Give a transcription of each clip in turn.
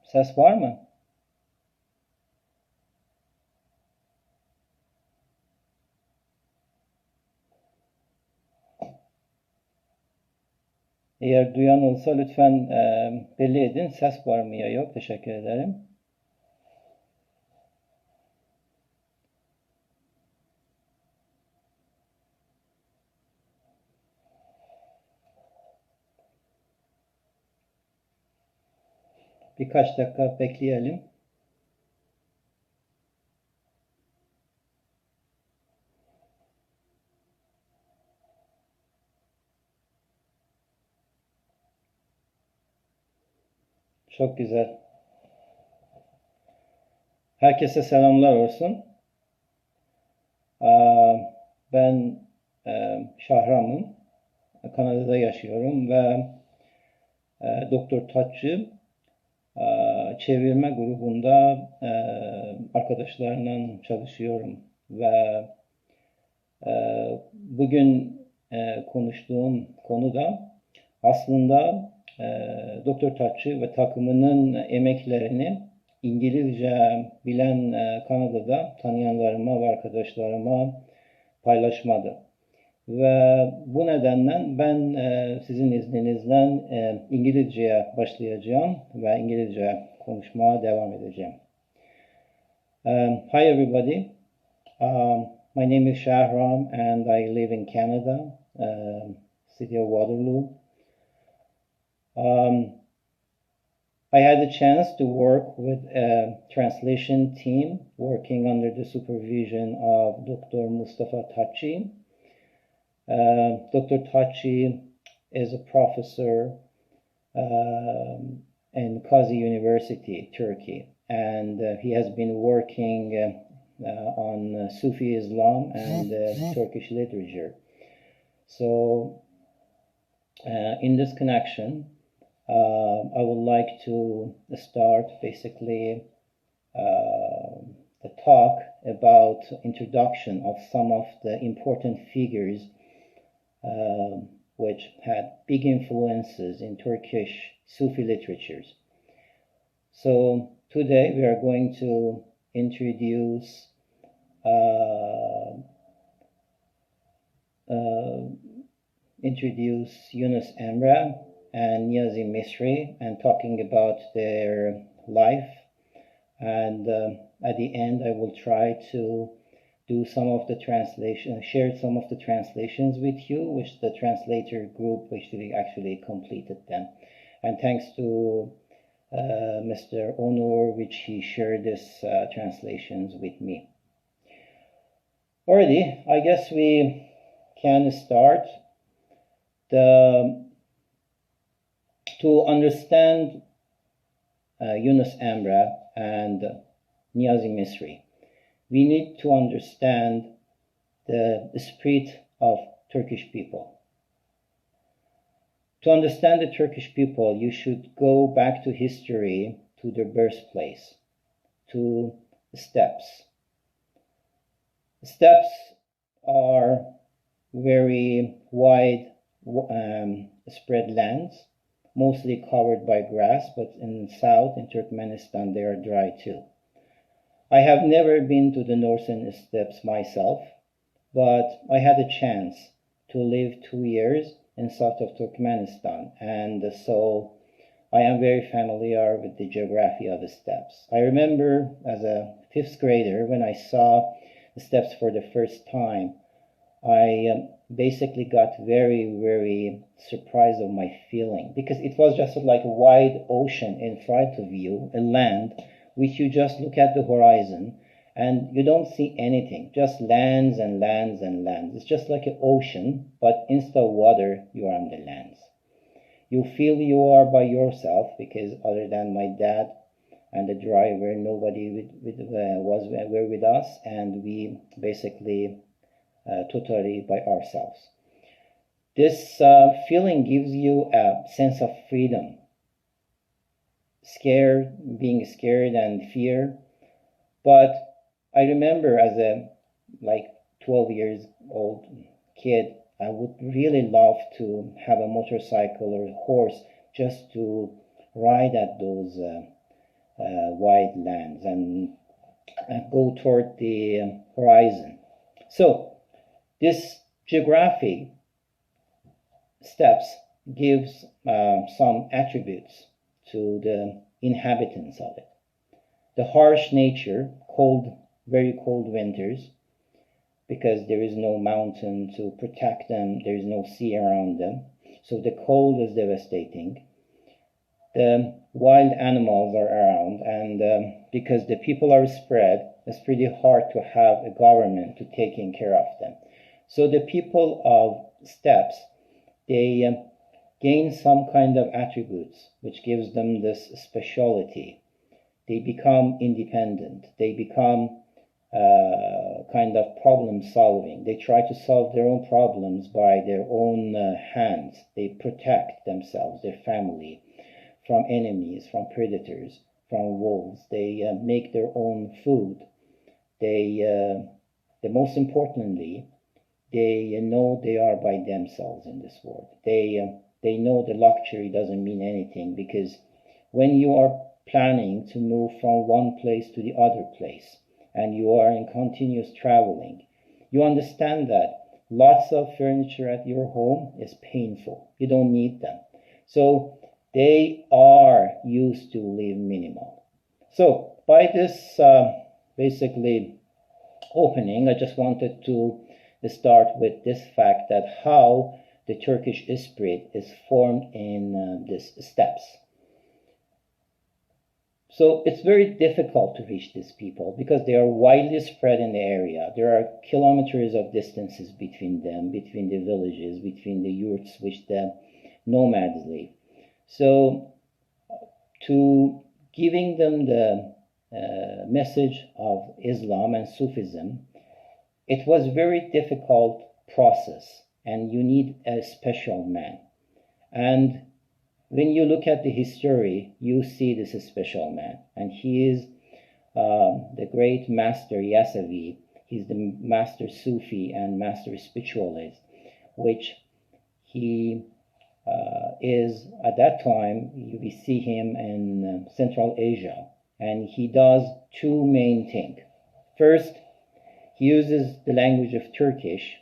Ses var mı? Eğer duyan olsa lütfen belli edin. Ses var mı ya yok? Teşekkür ederim. Birkaç dakika bekleyelim. Çok güzel. Herkese selamlar olsun. Ben Shahram'ım. Kanada'da yaşıyorum ve Doktor Taççı çevirme grubunda arkadaşlarla çalışıyorum ve bugün konuştuğum konuda aslında Doktor Taççı ve takımının emeklerini İngilizce bilen Kanada'da tanıyanlarıma ve arkadaşlarıma paylaşmadı. Ve bu nedenle ben sizin izninizle İngilizceye başlayacağım ve İngilizce konuşmaya devam edeceğim. Hi everybody, my name is Shahram and I live in Canada, city of Waterloo. I had the chance to work with a translation team working under the supervision of Dr. Mustafa Taççı. Dr. Taççı is a professor in Kazi University, Turkey, and he has been working on Sufi Islam and Turkish literature. So, in this connection, I would like to start basically the talk about introduction of some of the important figures which had big influences in Turkish Sufi literatures. So today we are going to introduce Yunus Emre and Nisan Misri and talking about their life, and at the end I will try to do some of the translation, share some of the translations with you, which the translator group actually completed them. And thanks to Mr. Onur, which he shared these translations with me. Already, I guess we can start. To understand Yunus Emre and Nisan Misri, we need to understand the spirit of Turkish people. To understand the Turkish people, you should go back to history, to their birthplace, to the steppes. The steppes are very wide spread lands, mostly covered by grass, but in south, in Turkmenistan, they are dry too. I have never been to the northern steppes myself, but I had a chance to live 2 years in south of Turkmenistan, and so I am very familiar with the geography of the steppes. I remember as a 5th grader when I saw the steppes for the first time, I basically got very, very surprised of my feeling, because it was just like a wide ocean in front of you, a land which you just look at the horizon and you don't see anything, just lands and lands and lands. It's just like an ocean, but instead of water, you are on the lands. You feel you are by yourself, because other than my dad and the driver, nobody was with us, and we basically totally by ourselves. This feeling gives you a sense of freedom, being scared and fear. But I remember as a 12 years old kid, I would really love to have a motorcycle or a horse just to ride at those wide lands and go toward the horizon. So this geographic steppes gives some attributes to the inhabitants of it. The harsh nature, cold, very cold winters, because there is no mountain to protect them, there is no sea around them, so the cold is devastating. The wild animals are around, and because the people are spread, it's pretty hard to have a government to taking care of them. So the people of steppes, they gain some kind of attributes which gives them this speciality. They become independent. They become kind of problem solving. They try to solve their own problems by their own hands. They protect themselves, their family, from enemies, from predators, from wolves. They make their own food. The most importantly, they know they are by themselves in this world. They know the luxury doesn't mean anything, because when you are planning to move from one place to the other place and you are in continuous traveling, you understand that lots of furniture at your home is painful. You don't need them. So they are used to live minimal. So by this basically opening, I just wanted to start with this fact that how the Turkish esprit is formed in these steppes. So it's very difficult to reach these people because they are widely spread in the area. There are kilometers of distances between them, between the villages, between the yurts which the nomads live. So to giving them the message of Islam and Sufism, it was a very difficult process, and you need a special man. And when you look at the history, you see this special man, and he is the great master Yasavi. He's the master Sufi and master spiritualist, which he is at that time. We see him in Central Asia, and he does two main things. First, he uses the language of Turkish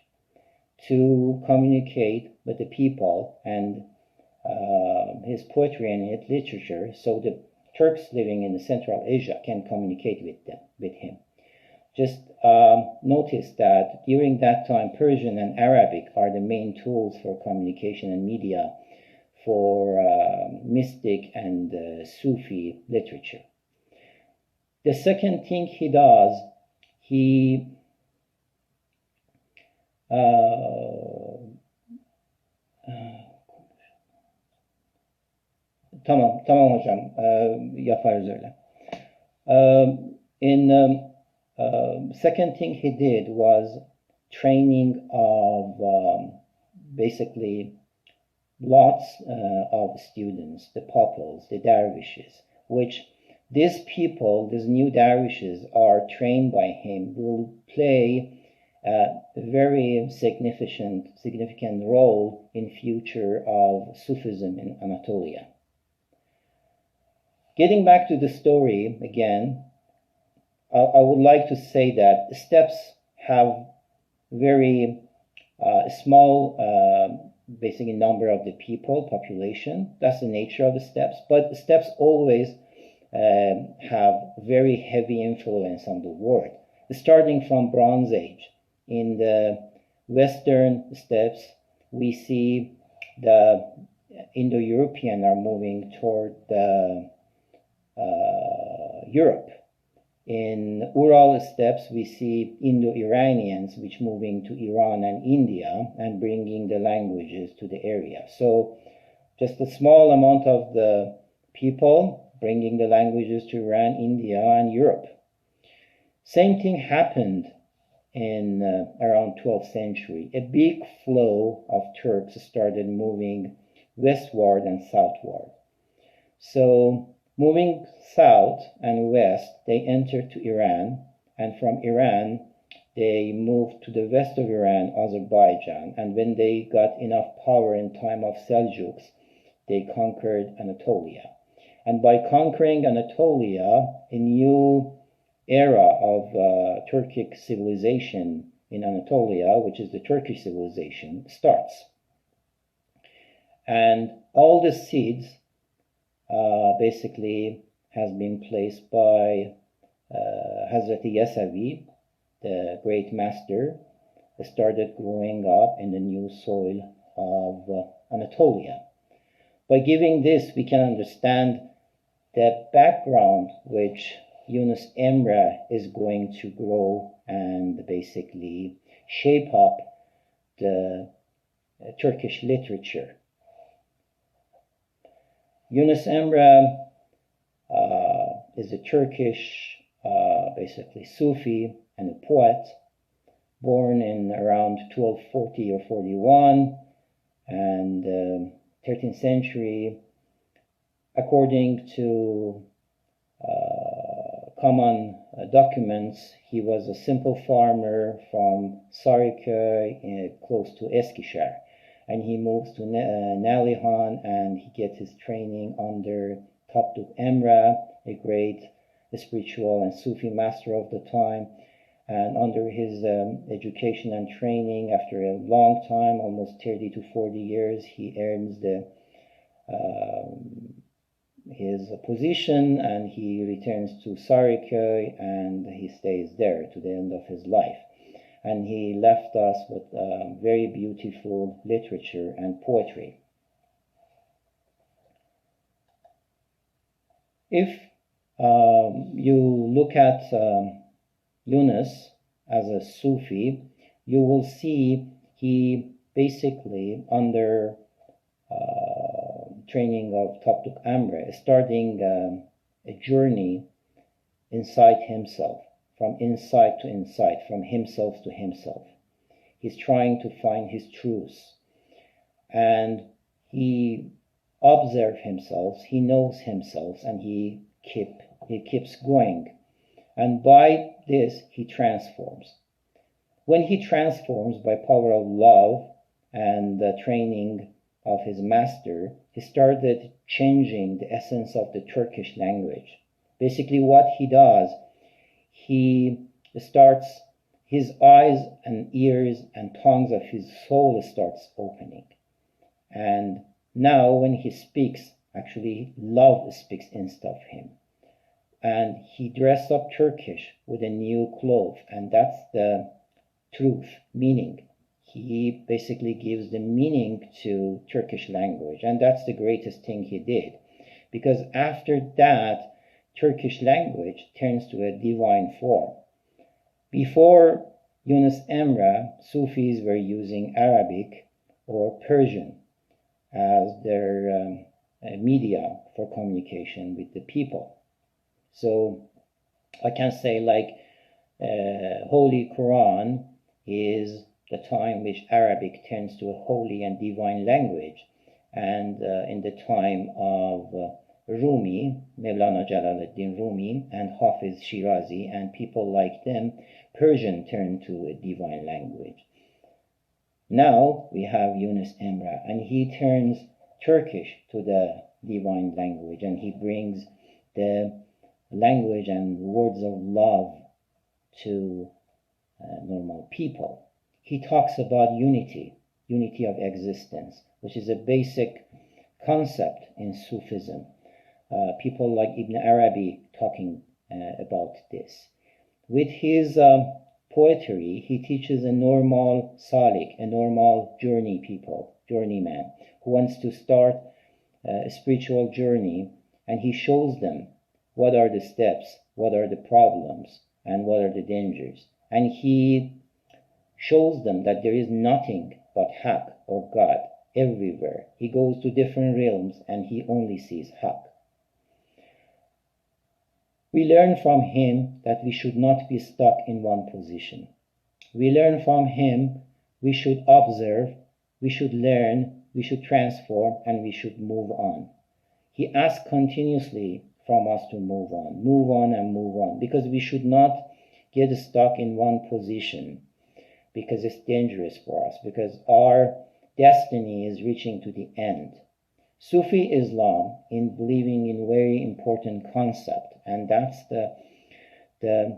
to communicate with the people, and his poetry and his literature, so the Turks living in Central Asia can communicate with him. Just notice that during that time, Persian and Arabic are the main tools for communication and media for mystic and Sufi literature. The second thing he does, he Tamam hocam, yaparız öyle. Second thing he did was training of basically lots of students, the pupils, the dervishes, which these people, these new dervishes, are trained by him, will play a very significant role in future of Sufism in Anatolia. Getting back to the story again, I would like to say that steppes have very small basically number of the people, population. That's the nature of the steppes. But the steppes always have very heavy influence on the world. Starting from Bronze Age, in the western steppes, we see the Indo-European are moving toward Europe. In Ural steppes, we see Indo-Iranians which moving to Iran and India and bringing the languages to the area. So just a small amount of the people bringing the languages to Iran, India, and Europe. Same thing happened in around 12th century. A big flow of Turks started moving westward and southward. So moving south and west, they entered to Iran, and from Iran, they moved to the west of Iran, Azerbaijan, and when they got enough power in time of Seljuks, they conquered Anatolia. And by conquering Anatolia, a new era of Turkic civilization in Anatolia, which is the Turkish civilization, starts. And all the seeds basically has been placed by Hazreti Yesavi, the great master, started growing up in the new soil of Anatolia. By giving this, we can understand the background which Yunus Emre is going to grow and basically shape up the Turkish literature. Yunus Emre is a Turkish, basically Sufi and a poet, born in around 1240 or 41, and 13th century. According to common documents, he was a simple farmer from Sarıköy, close to Eskişehir, and he moves to Nalihan, and he gets his training under Tapduk Emre, a great spiritual and Sufi master of the time. And under his education and training, after a long time, almost 30 to 40 years, he earns his position, and he returns to Sarıköy, and he stays there to the end of his life. And he left us with very beautiful literature and poetry. If you look at Yunus as a Sufi, you will see he basically, under training of Tapduk Emre, starting a journey inside himself, from inside to inside, from himself to himself. He's trying to find his truth, and he observes himself, he knows himself, and he keeps going. And by this, he transforms. When he transforms by power of love and the training of his master, he started changing the essence of the Turkish language. Basically, what he does, he starts, his eyes and ears and tongues of his soul starts opening. And now when he speaks, actually love speaks instead of him. And he dressed up Turkish with a new cloth, and that's the truth, meaning. He basically gives the meaning to Turkish language, and that's the greatest thing he did. Because after that, Turkish language turns to a divine form. Before Yunus Emre, Sufis were using Arabic or Persian as their media for communication with the people. So I can say, like, Holy Quran is the time which Arabic turns to a holy and divine language. And in the time of Rumi, Mevlana Jalaluddin Rumi, and Hafiz Shirazi, and people like them, Persian turned to a divine language. Now we have Yunus Emre, and he turns Turkish to the divine language, and he brings the language and words of love to normal people. He talks about unity of existence, which is a basic concept in Sufism. People like Ibn Arabi talking about this. With his poetry, he teaches a normal salik, a normal journeyman, who wants to start a spiritual journey, and he shows them what are the steps, what are the problems, and what are the dangers. And he shows them that there is nothing but Haq or God everywhere. He goes to different realms and he only sees Haq. We learn from him that we should not be stuck in one position. We learn from him we should observe, we should learn, we should transform, and we should move on. He asks continuously from us to move on and move on, because we should not get stuck in one position, because it's dangerous for us, because our destiny is reaching to the end. Sufi Islam in believing in very important concept, and that's the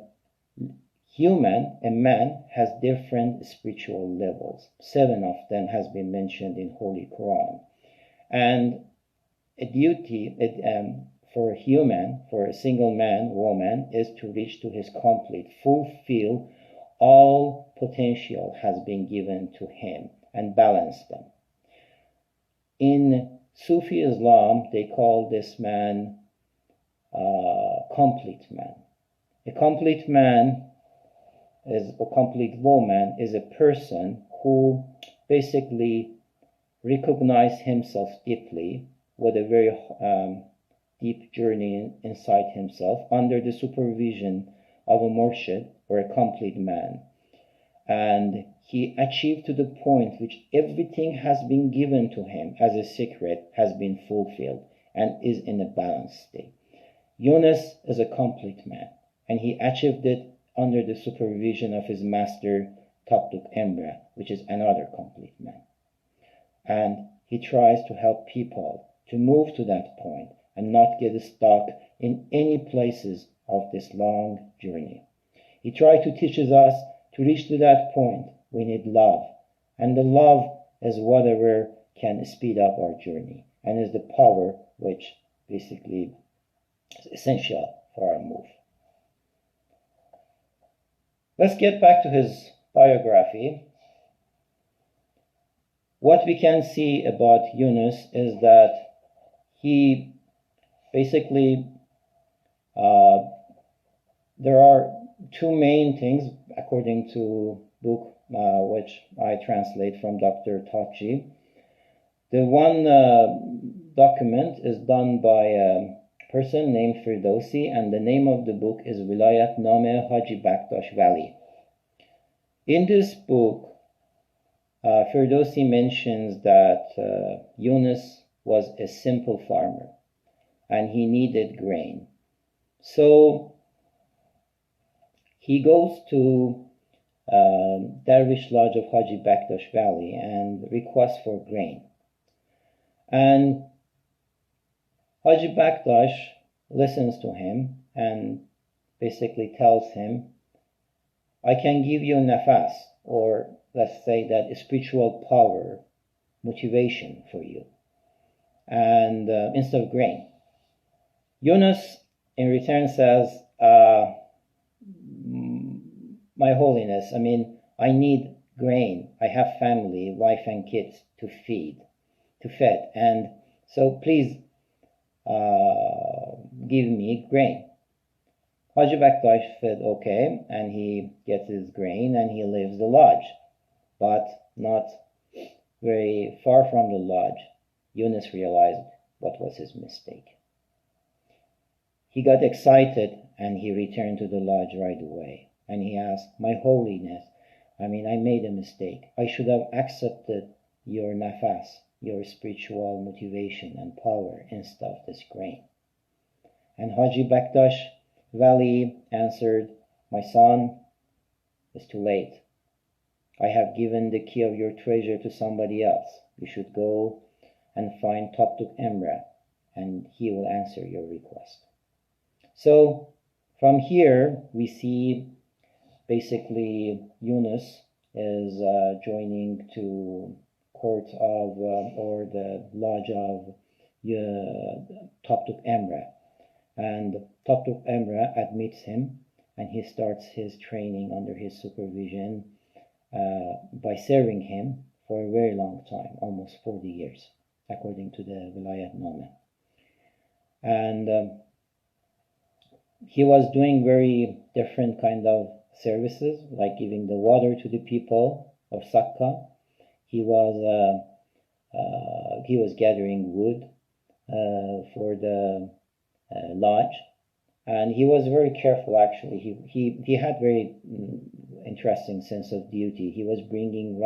human, a man has different spiritual levels. 7 of them has been mentioned in Holy Quran. And a duty for a human, for a single man, woman, is to reach to his complete, fulfill all potential has been given to him and balance them. In Sufi Islam, they call this man complete man. A complete man is a complete woman is a person who basically recognizes himself deeply with a very deep journey inside himself under the supervision of a murshid or a complete man. And he achieved to the point which everything has been given to him as a secret has been fulfilled and is in a balanced state. Yunus is a complete man, and he achieved it under the supervision of his master Emre, which is another complete man. And he tries to help people to move to that point and not get stuck in any places of this long journey. He tries to teach us to reach to that point. We need love, and the love is whatever can speed up our journey and is the power which basically is essential for our move. Let's get back to his biography. What we can see about Yunus is that he basically, there are 2 main things according to book which I translate from Dr. Tachi. The one document is done by a person named Firdausi, and the name of the book is Vilayat Name Haji Baktash Vali. In this book, Firdausi mentions that Yunus was a simple farmer and he needed grain. So he goes to Dervish Lodge of Haji Baktash Valley and requests for grain. And Haji Baktash listens to him and basically tells him, I can give you nafas, or let's say that spiritual power, motivation for you, and instead of grain. Yunus in return says, My Holiness, I need grain. I have family, wife and kids to feed, and so please give me grain. Haji Baktash said okay, and he gets his grain and he leaves the lodge. But not very far from the lodge, Yunus realized what was his mistake. He got excited and he returned to the lodge right away. And he asked, My Holiness, I made a mistake. I should have accepted your nafas, your spiritual motivation and power instead of this grain. And Haji Baktash Valley answered, My son, it's too late. I have given the key of your treasure to somebody else. You should go and find Toptuk Emre, and he will answer your request. So from here we see basically Yunus is joining to court of or the lodge of Toptuk Emre, and Toptuk Emre admits him, and he starts his training under his supervision by serving him for a very long time, almost 40 years, according to the Vilayat Name. And he was doing very different kind of services, like giving the water to the people of Sakka. He was gathering wood for the lodge, and he was very careful. Actually, he had very interesting sense of duty. He was bringing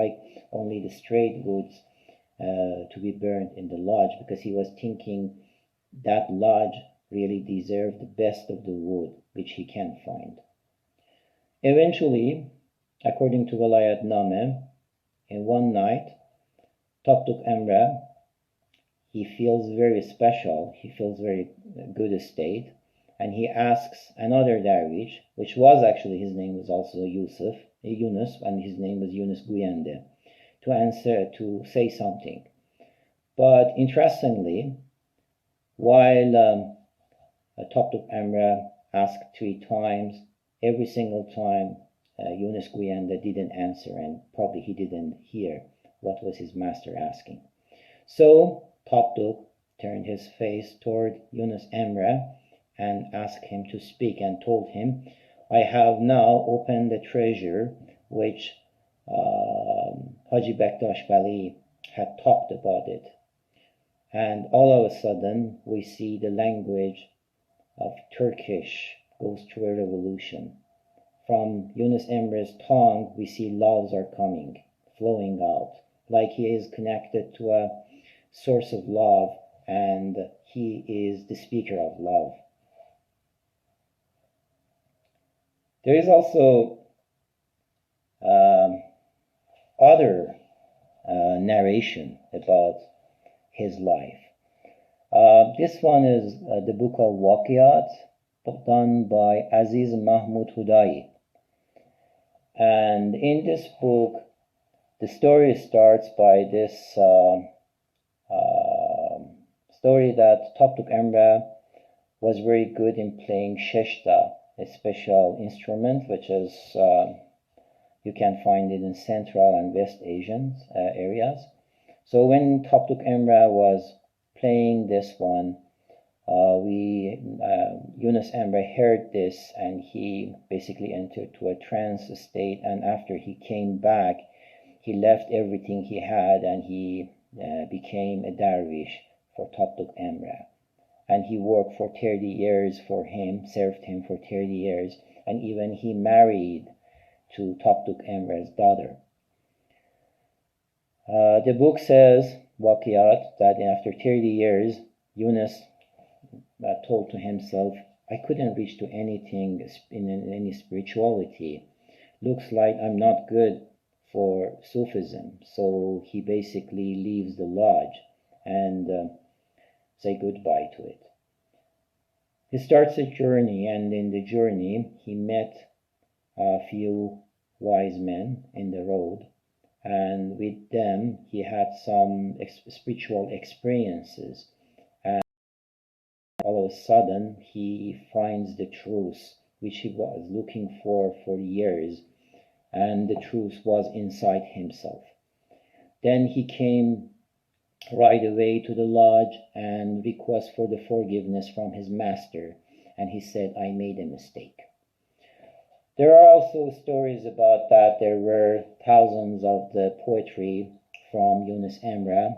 only the straight woods to be burned in the lodge, because he was thinking that lodge really deserved the best of the wood which he can find. Eventually, according to Velayat Name, in one night, Tapduk Emre, he feels very special, he feels very good state, and he asks another dervish, which was actually, his name was also Yunus, and his name was Yunus Guyende, to answer, to say something. But interestingly, while Tapduk Emre asked 3 times, every single time Yunus Guyende didn't answer, and probably he didn't hear what was his master asking. So Tapduk turned his face toward Yunus Emre and asked him to speak, and told him, I have now opened the treasure which Haji Bektash Vali had talked about it. And all of a sudden, we see the language of Turkish goes through a revolution. From Yunus Emre's tongue, we see loves are coming, flowing out, like he is connected to a source of love, and he is the speaker of love. There is also other narration about his life. This one is the book of Waqiyat, done by Aziz Mahmud Hudayi. And in this book, the story starts by this story that Tapduk Emre was very good in playing sheshta, a special instrument which is you can find it in Central and West Asian areas. So when Tapduk Emre was playing this one, Yunus Emre heard this, and he basically entered to a trance state, and after he came back, he left everything he had, and he became a dervish for Tapduk Emre. And he worked for 30 years for him, served him for 30 years, and even he married to Tapduk Emre's daughter. The book says, Waqiyat, that after 30 years, Yunus told to himself, I couldn't reach to anything in any spirituality. Looks like I'm not good for Sufism. So he basically leaves the lodge and say goodbye to it. He starts a journey, and in the journey he met a few wise men in the road, and with them he had some spiritual experiences, and all of a sudden he finds the truth which he was looking for years, and the truth was inside himself. Then he came right away to the lodge and request for the forgiveness from his master, and he said, I made a mistake. There are also stories about that. There were thousands of the poetry from Yunus Emre,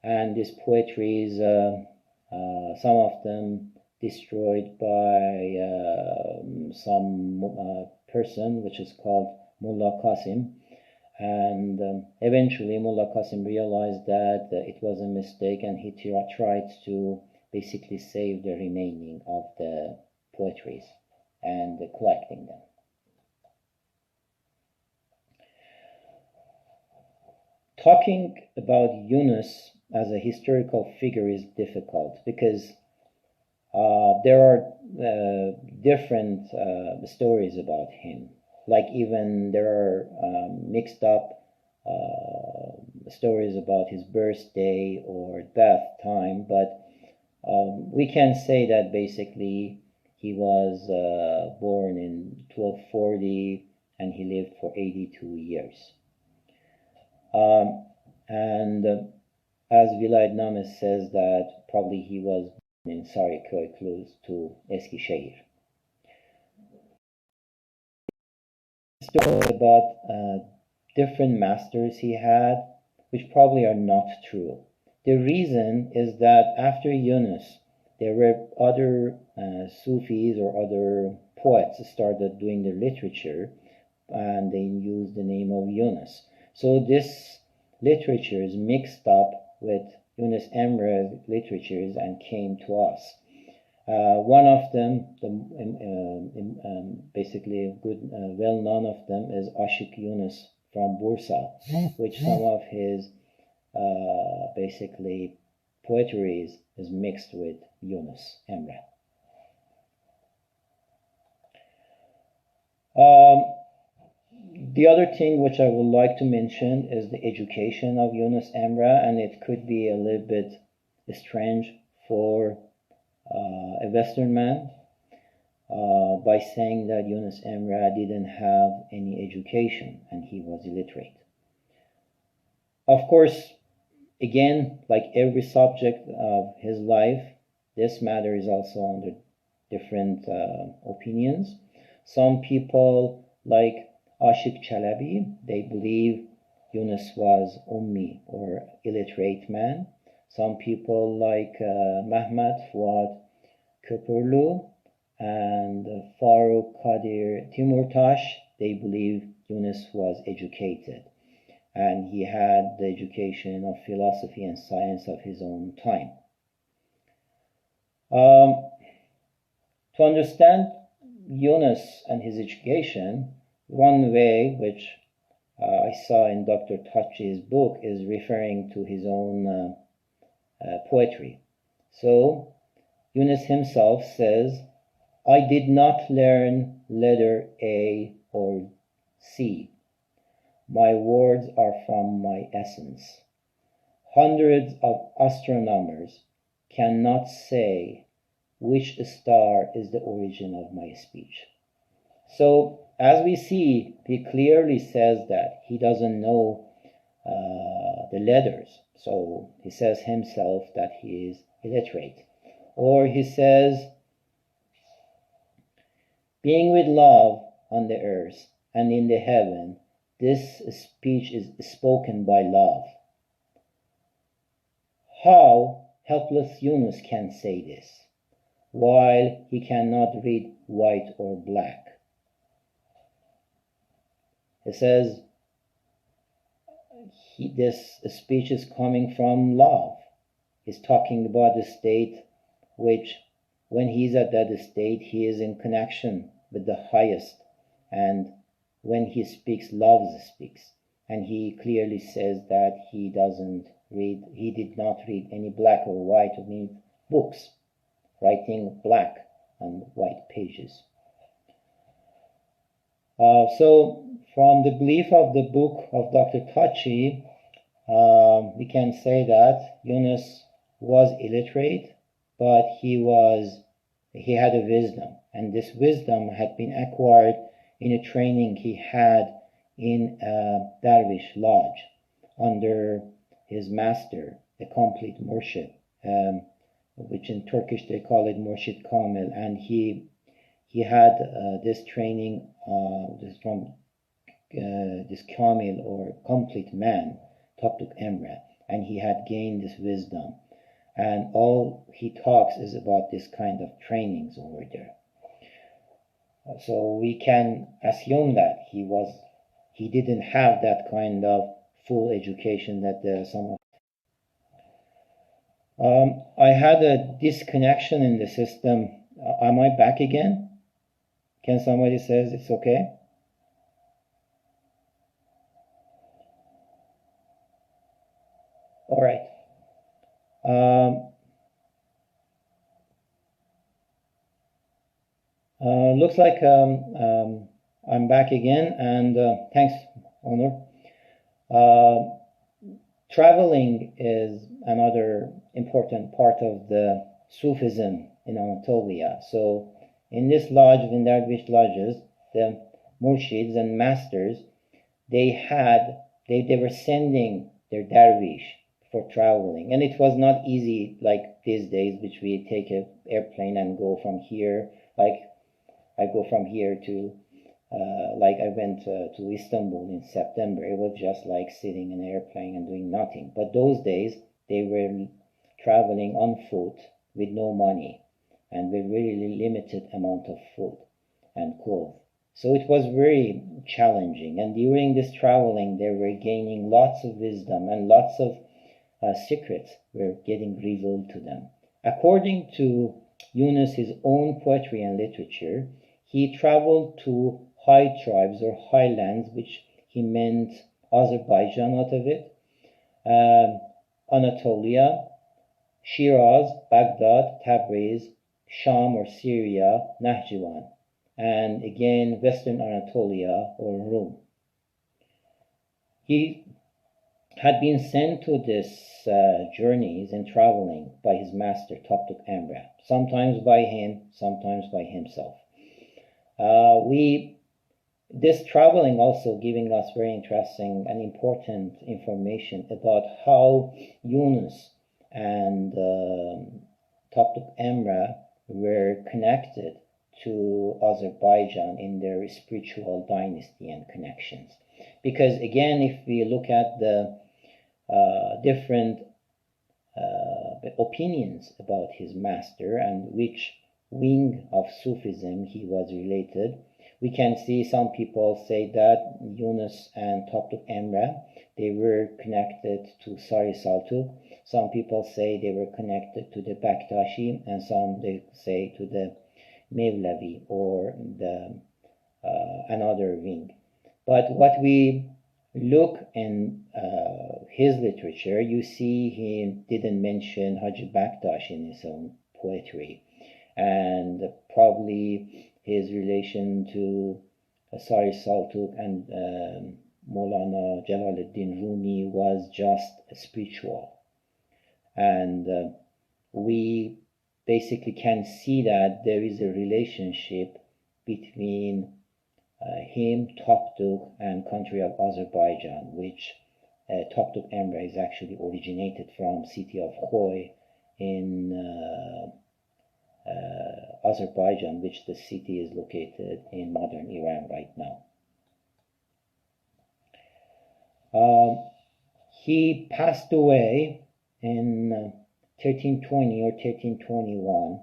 and these poetries, some of them destroyed by some person which is called Mullah Qasim. And eventually Mullah Qasim realized that it was a mistake, and he tried to basically save the remaining of the poetries and collecting them. Talking about Yunus as a historical figure is difficult because there are different stories about him. Like even there are mixed up stories about his birthday or death time, but we can say that basically he was born in 1240 and he lived for 82 years. And as Vilayet Name says that probably he was born in Sarıköy, close to Eskişehir. Stories about different masters he had, which probably are not true. The reason is that after Yunus, there were other Sufis or other poets started doing the literature, and they used the name of Yunus. So this literature is mixed up with Yunus Emre's literatures and came to us. One of them, basically good, well known of them, is Aşık Yunus from Bursa, which some of his basically poetry is mixed with Yunus, Emre. The other thing which I would like to mention is the education of Yunus Emre, and it could be a little bit strange for a Western man by saying that Yunus Emre didn't have any education and he was illiterate. Of course, again, like every subject of his life, this matter is also under different opinions. Some people, like Aşık Çelebi, they believe Yunus was Ummi or illiterate man. Some people like Mehmet Fuat Köprülü and Faruk Kadir Timurtaş, they believe Yunus was educated and he had the education of philosophy and science of his own time. To understand Yunus and his education, one way which I saw in Dr. Tachi's book is referring to his own poetry. So Yunus himself says, I did not learn letter A or C. My words are from my essence. Hundreds of astronomers cannot say which star is the origin of my speech. So, as we see, he clearly says that he doesn't know the letters. So, he says himself that he is illiterate. Or he says, being with love on the earth and in the heaven, this speech is spoken by love. How helpless Yunus can say this, while he cannot read white or black. He says this speech is coming from love. He's talking about the state which, when he's at that state, he is in connection with the highest, and when he speaks, love speaks. And he clearly says that he did not read any black or white or any books, writing black on white pages. So from the belief of the book of Dr. Tachi, we can say that Yunus was illiterate, but he had a wisdom, and this wisdom had been acquired in a training he had in a Dervish lodge under his master, the complete Murshid, which in Turkish they call it Murshid Kamil, and he had this training from this Kamil or complete man, Tapduk Emre, and he had gained this wisdom. And all he talks is about this kind of trainings over there. So we can assume that he didn't have that kind of full education that some of. I had a disconnection in the system. Am I back again? Can somebody says it's okay? All right. Looks like I'm back again, and thanks, Onur. Traveling is another important part of the Sufism in Anatolia. So in this lodge, in Dervish lodges, the murshids and masters, they were sending their dervish for traveling, and it was not easy like these days, which we take an airplane and go from here. Like I go from here to like I went to Istanbul in September. It was just like sitting in an airplane and doing nothing. But those days they were traveling on foot with no money and with really limited amount of food and clothes. So it was very challenging. And during this traveling, they were gaining lots of wisdom, and lots of secrets were getting revealed to them. According to Yunus his own poetry and literature, he traveled to high tribes or highlands, which he meant Azerbaijan out of it, Anatolia, Shiraz, Baghdad, Tabriz, Sham or Syria, Nahjiwan, and again Western Anatolia or Rum. He had been sent to these journeys and traveling by his master Toptuk Emre, sometimes by him, sometimes by himself. This traveling also giving us very interesting and important information about how Yunus and Toptuk Emre were connected to Azerbaijan in their spiritual dynasty and connections. Because again, if we look at the different opinions about his master and which wing of Sufism he was related, we can see some people say that Yunus and Toptuk Emre, they were connected to Sari Saltuk. Some people say they were connected to the Baktashi, and some they say to the Mevlevi or the another wing. But what we look in his literature, you see he didn't mention Hacı Baktash in his own poetry, and probably his relation to Sari Saltuk and Maulana Jalaluddin Rumi was just spiritual. And we basically can see that there is a relationship between him, Toptuk, and country of Azerbaijan, which Toptuk Emre is actually originated from city of Khoy in Azerbaijan, which the city is located in modern Iran right now. He passed away in 1320 or 1321,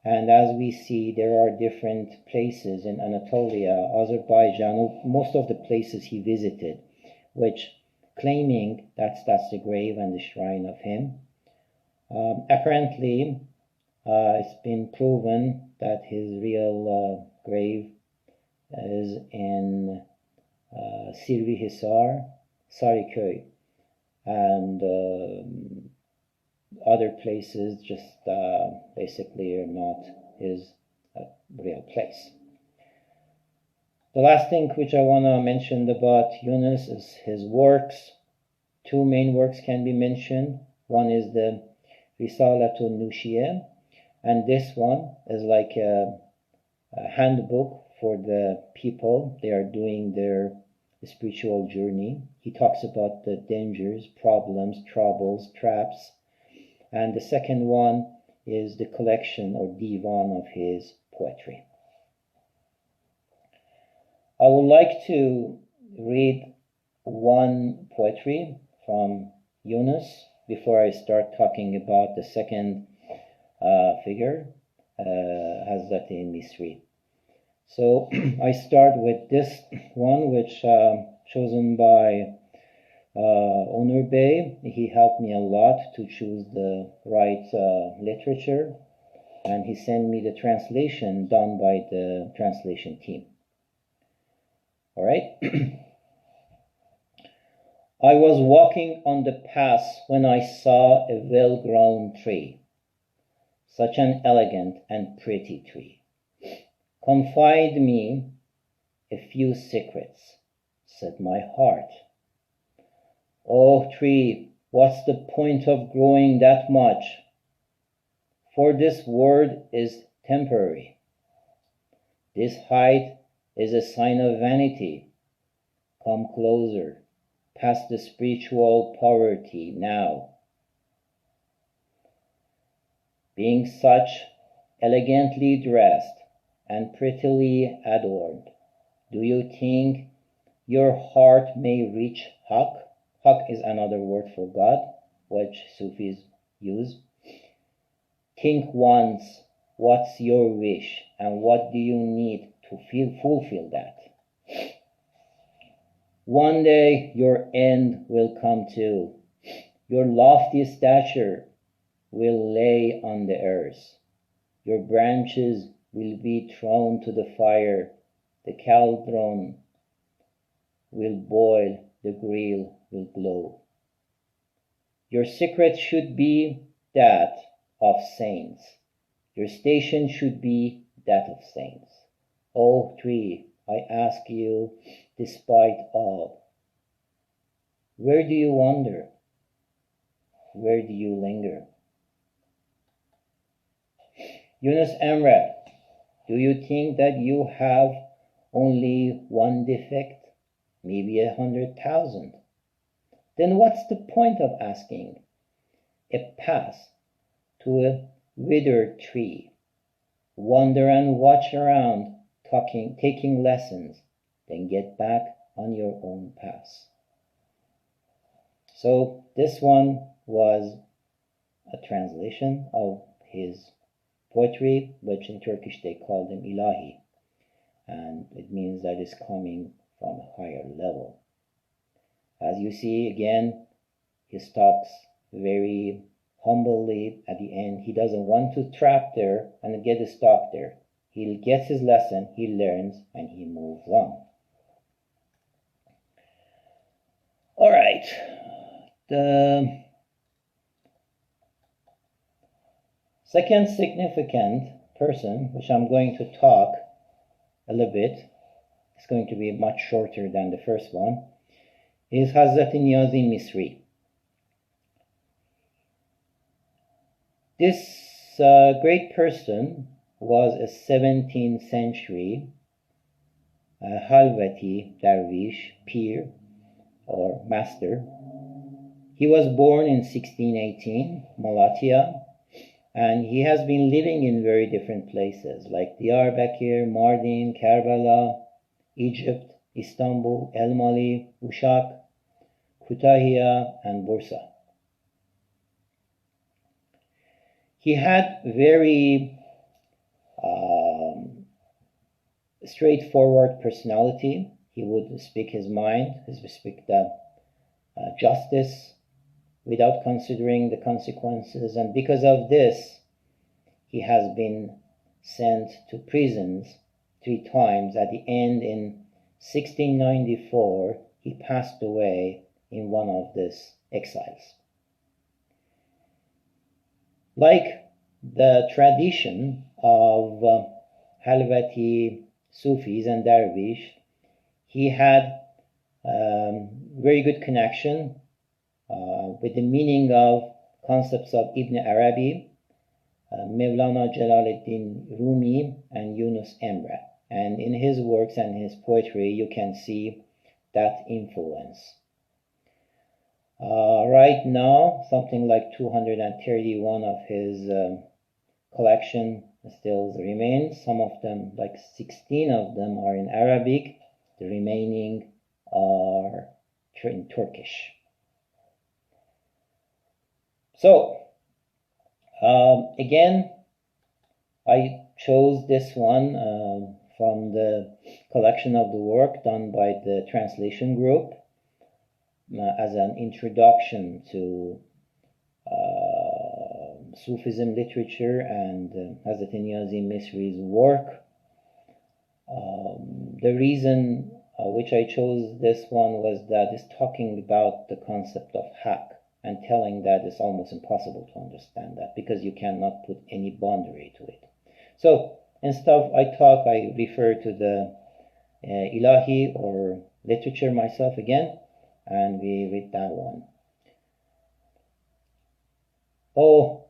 and as we see, there are different places in Anatolia, Azerbaijan, most of the places he visited, which claiming that's the grave and the shrine of him. Apparently, it's been proven that his real grave is in Sirvihisar, Sariköy, and other places just basically are not his real place. The last thing which I want to mention about Yunus is his works. Two main works can be mentioned. One is the Risalatul Nushiyeh, and this one is like a handbook for the people. They are doing their spiritual journey. He talks about the dangers, problems, troubles, traps. And the second one is the collection or divan of his poetry. I would like to read one poetry from Yunus before I start talking about the second figure, Hazreti Misri. So I start with this one, which chosen by Onur Bey. He helped me a lot to choose the right literature, and he sent me the translation done by the translation team. All right. I was walking on the path when I saw a well-grown tree, such an elegant and pretty tree. Confide me a few secrets, said my heart. Oh, tree, what's the point of growing that much? For this world is temporary. This height is a sign of vanity. Come closer, past the spiritual poverty now. Being such elegantly dressed and prettily adorned, do you think your heart may reach Haq? Haq is another word for God, which Sufis use. Think once, what's your wish, and what do you need to fulfill that? One day your end will come too. Your lofty stature will lay on the earth. Your branches will be thrown to the fire. The cauldron will boil. The grill will glow. Your secret should be that of saints. Your station should be that of saints. O tree, I ask you, despite all, where do you wander? Where do you linger? Yunus Emre, do you think that you have only one defect? Maybe 100,000. Then what's the point of asking a pass to a withered tree? Wander and watch around, taking lessons, then get back on your own path. So this one was a translation of his poetry, which in Turkish they call them ilahi, and it means that it's coming from a higher level. As you see, again, he talks very humbly at the end. He doesn't want to trap there and get stuck there. He gets his lesson, he learns, and he moves on. All right. The second significant person, which I'm going to talk a little bit, it's going to be much shorter than the first one, is Hazreti Niyazi Misri. This great person was a 17th century Halveti dervish, pir, or master. He was born in 1618, Malatya, and he has been living in very different places like Diyarbakir, Mardin, Karbala, Egypt, Istanbul, El-Mali, Uşak, Kütahya, and Bursa. He had very straightforward personality. He would speak his mind, he would speak the justice without considering the consequences, and because of this, he has been sent to prisons 3 times. At the end, in 1694, he passed away in one of these exiles. Like the tradition of Halveti Sufis and Dervish, he had very good connection with the meaning of concepts of Ibn Arabi, Mevlana Jalaluddin Rumi, and Yunus Emre. And in his works and his poetry, you can see that influence. Right now, something like 231 of his collection still remains. Some of them, like 16 of them, are in Arabic. The remaining are in Turkish. So, again, I chose this one from the collection of the work done by the translation group as an introduction to Sufism literature and Hazreti Niyazi Misri's work. The reason which I chose this one was that it's talking about the concept of haq and telling that it's almost impossible to understand that because you cannot put any boundary to it. So instead of I refer to the ilahi or literature myself again, and we read that one. Oh,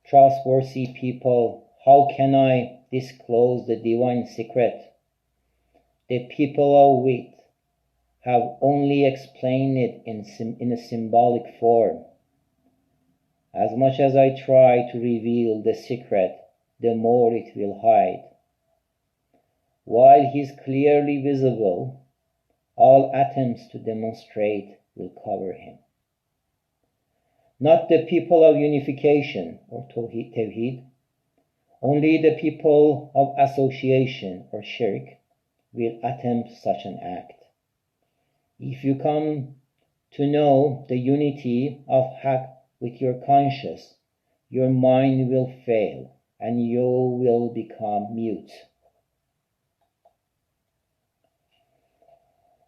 trustworthy people, how can I disclose the divine secret? The people of wit have only explained it in a symbolic form. As much as I try to reveal the secret, the more it will hide. While he is clearly visible, all attempts to demonstrate will cover him. Not the people of unification or tawhid, only the people of association or shirk will attempt such an act. If you come to know the unity of haq with your conscience, your mind will fail and you will become mute.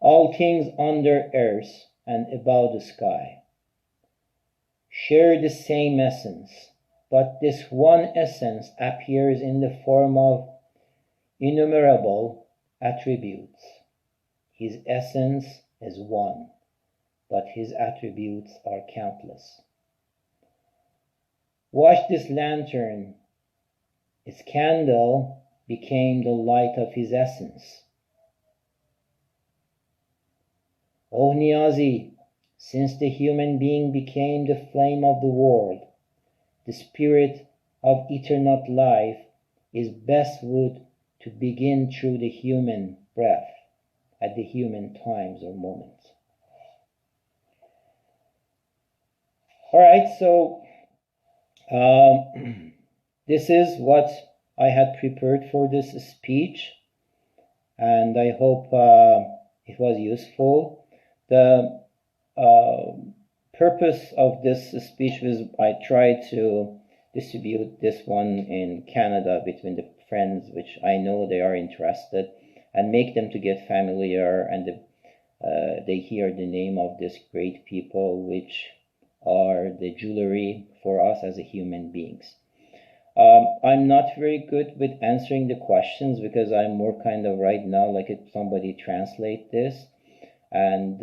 All things under earth and above the sky share the same essence, but this one essence appears in the form of innumerable attributes. His essence is one, but his attributes are countless. Watch this lantern. Its candle became the light of his essence. O Niyazi, since the human being became the flame of the world, the spirit of eternal life is best wood to begin through the human breath at the human times or moments. All right, so this is what I had prepared for this speech, and I hope it was useful. The purpose of this speech was I tried to distribute this one in Canada between the friends which I know they are interested, and make them to get familiar, and they hear the name of these great people which are the jewelry for us as a human beings. I'm not very good with answering the questions because I'm more kind of right now like if somebody translate this, and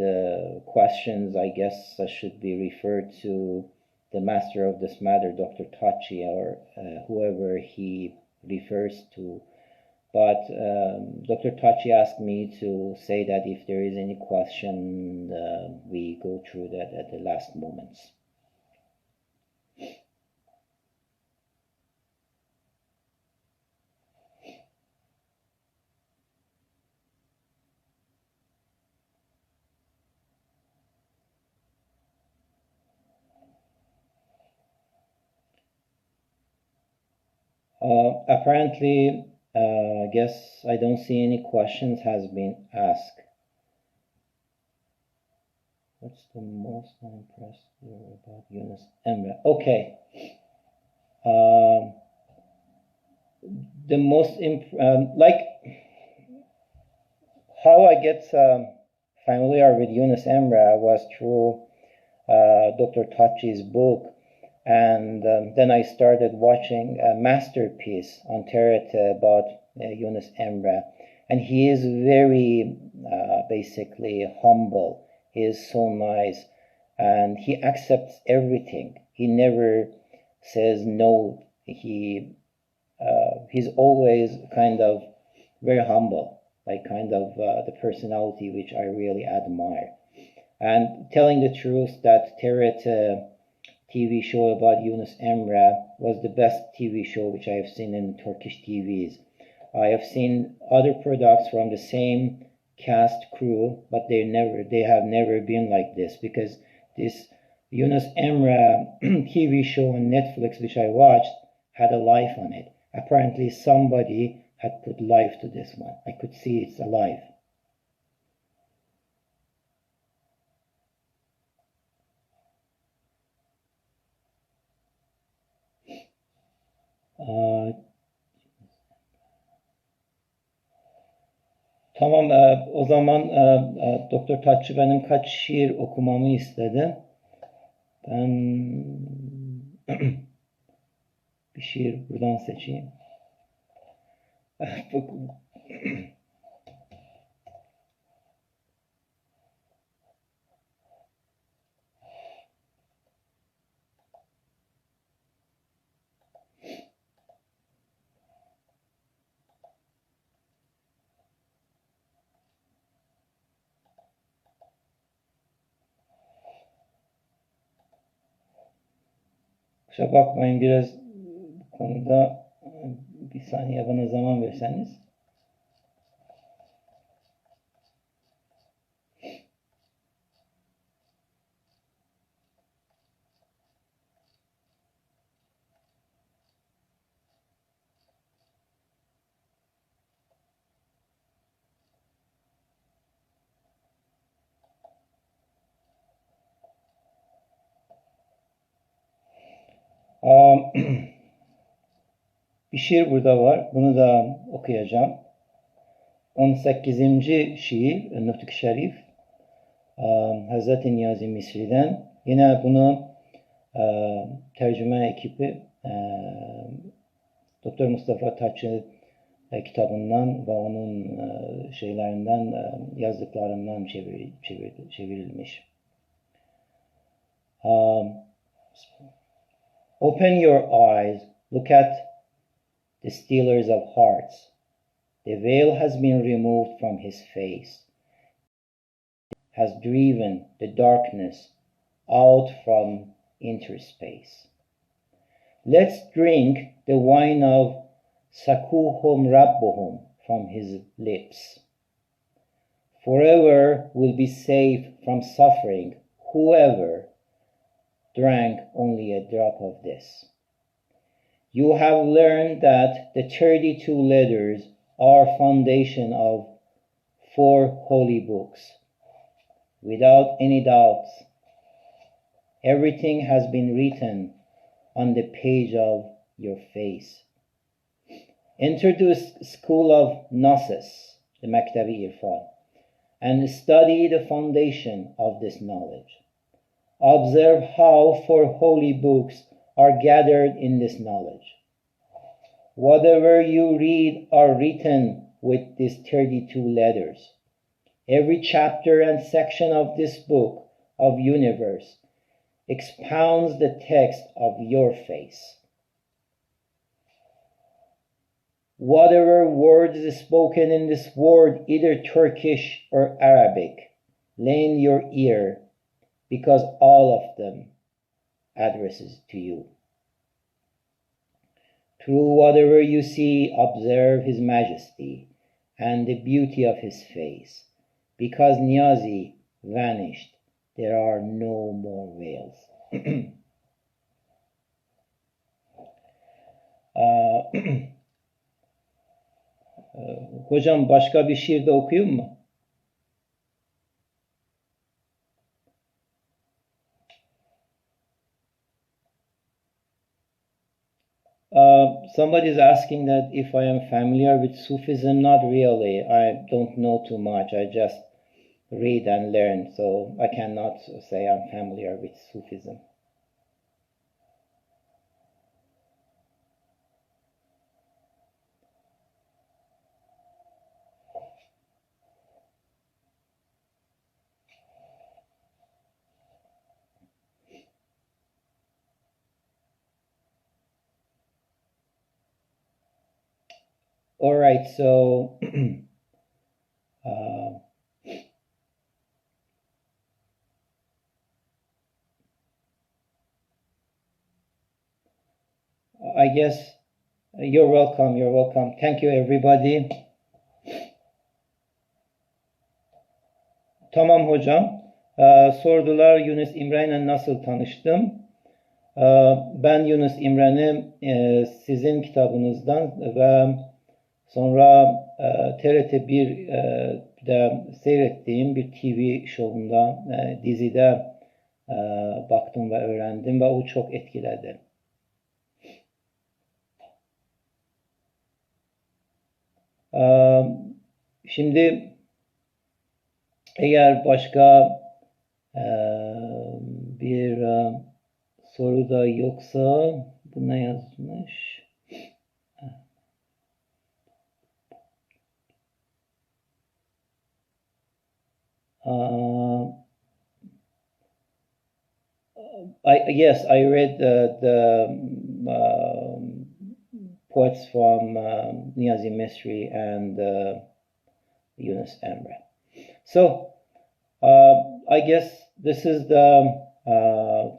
questions I guess should be referred to the master of this matter, Dr. Tachi, or whoever he refers to. But Dr. Tachi asked me to say that if there is any question, we go through that at the last moments. Apparently, I guess I don't see any questions has been asked. What's the most impressed you about Yunus Emre? Okay. The most like how I get familiar with Yunus Emre was through Dr. Tachi's book. And then I started watching a masterpiece on TRT about Yunus Emre. And he is very basically humble. He is so nice. And he accepts everything. He never says no. He's always kind of very humble, like kind of the personality which I really admire. And telling the truth that TRT TV show about Yunus Emre was the best TV show which I have seen in Turkish TVs. I have seen other products from the same cast crew, but they have never been like this, because this Yunus Emre TV show on Netflix which I watched had a life on it. Apparently somebody had put life to this one. I could see it's alive. Tamam, o zaman Doktor Taççı benim kaç şiir okumamı istedi. Ben bir şiir buradan seçeyim. Kusura bakmayın, biraz bu konuda bir saniye bana zaman verseniz. Bir şiir burada var. Bunu da okuyacağım. 18. şiir, Nutuk Şerif, Hazreti Niyazi Misri'den. Yine bunu tercüme ekibi Doktor Mustafa Taç'ı kitabından ve onun şeylerinden, yazdıklarından çevrilmiş. Open your eyes, look at the stealers of hearts. The veil has been removed from his face, has driven the darkness out from interspace. Let's drink the wine of Sakuhum Rabbuhum from his lips. Forever will be safe from suffering whoever drank only a drop of this. You have learned that the 32 letters are foundation of 4 holy books. Without any doubts, everything has been written on the page of your face. Enter the school of Gnosis, the Maktabi Irfan, and study the foundation of this knowledge. Observe how 4 holy books are gathered in this knowledge. Whatever you read are written with these 32 letters. Every chapter and section of this book of universe expounds the text of your face. Whatever words is spoken in this world, either Turkish or Arabic, lend your ear, because all of them addresses to you. Through whatever you see, observe his majesty and the beauty of his face. Because Niyazi vanished, there are no more veils. Hocam başka bir şiir de okuyayım mı? Somebody is asking that if I am familiar with Sufism. Not really. I don't know too much. I just read and learn, so I cannot say I'm familiar with Sufism. All right, so I guess you're welcome. You're welcome. Thank you, everybody. Tamam hocam. Sordular Yunus İmre'yle nasıl tanıştım? Ben Yunus İmre'ni sizin kitabınızdan ve sonra TRT 1'de seyrettiğim bir TV şovunda, dizide baktım ve öğrendim ve o çok etkiledi. Şimdi eğer başka bir soru da yoksa buna yazmış. Yes, I read the poets from Niyazi Misri and Yunus Emre. So I guess this is the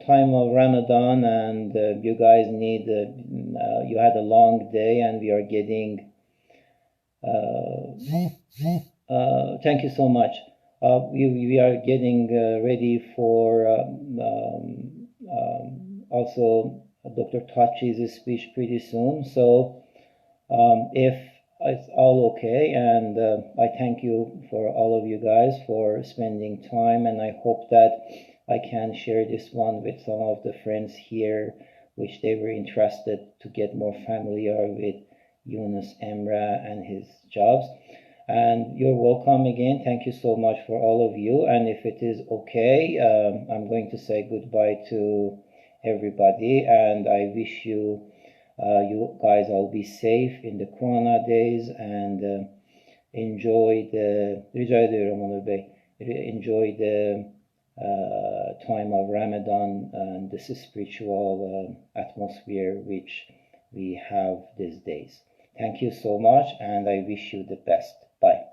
time of Ramadan, and you guys need, you had a long day, and we are getting, thank you so much. We are getting ready for also Dr. Tachi's speech pretty soon. So if it's all okay, and I thank you for all of you guys for spending time, and I hope that I can share this one with some of the friends here which they were interested to get more familiar with Yunus, Emre, and his jobs. And you're welcome again. Thank you so much for all of you. And if it is okay, I'm going to say goodbye to everybody, and I wish you guys all be safe in the Corona days, and enjoy the enjoy the time of Ramadan and this spiritual atmosphere which we have these days. Thank you so much, and I wish you the best. Bye.